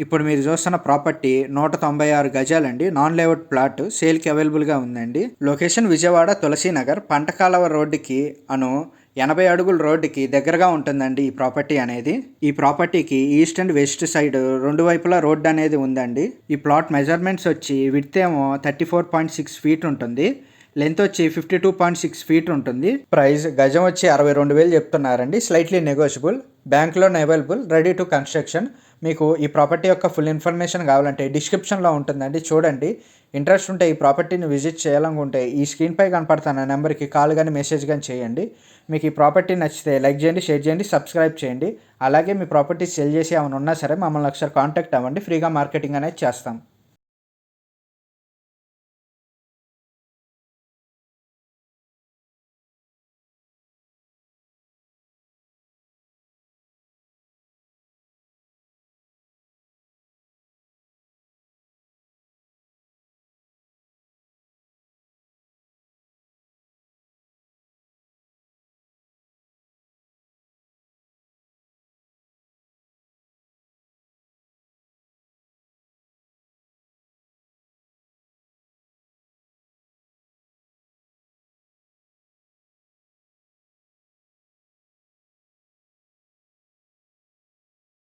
ఇప్పుడు మీరు చూస్తున్న ప్రాపర్టీ 196 గజాలండి. నాన్ లేఅవుట్ ప్లాట్ సేల్కి అవైలబుల్గా ఉందండి. లొకేషన్ విజయవాడ తులసీనగర్ పంటకాలవ రోడ్డుకి 80 అడుగుల రోడ్డుకి దగ్గరగా ఉంటుందండి ఈ ప్రాపర్టీ అనేది. ఈ ప్రాపర్టీకి ఈస్ట్ అండ్ వెస్ట్ సైడ్ రెండు వైపులా రోడ్డు అనేది ఉందండి. ఈ ప్లాట్ మెజర్మెంట్స్ వచ్చి విడ్త్ ఏమో 34.6 ఫీట్ ఉంటుంది, లెంత్ వచ్చి 52.6 ఫీట్ ఉంటుంది. ప్రైస్ గజం వచ్చి 62,000 చెప్తున్నారండి. Slightly negotiable, bank loan available, ready to construction. మీకు ఈ ప్రాపర్టీ యొక్క ఫుల్ ఇన్ఫర్మేషన్ కావాలంటే డిస్క్రిప్షన్లో ఉంటుందండి, చూడండి. ఇంట్రెస్ట్ ఉంటే ఈ ప్రాపర్టీని విజిట్ చేయాలనుకుంటే ఈ స్క్రీన్పై కనపడుతున్న నెంబర్కి కాల్ కానీ మెసేజ్ కానీ చేయండి. మీకు ఈ ప్రాపర్టీ నచ్చితే లైక్ చేయండి, షేర్ చేయండి, సబ్స్క్రైబ్ చేయండి. అలాగే మీ ప్రాపర్టీ సెల్ చేసి ఏమైనా ఉన్నా సరే మమ్మల్ని ఒకసారి కాంటాక్ట్ అవ్వండి, ఫ్రీగా మార్కెటింగ్ అనేది చేస్తాం.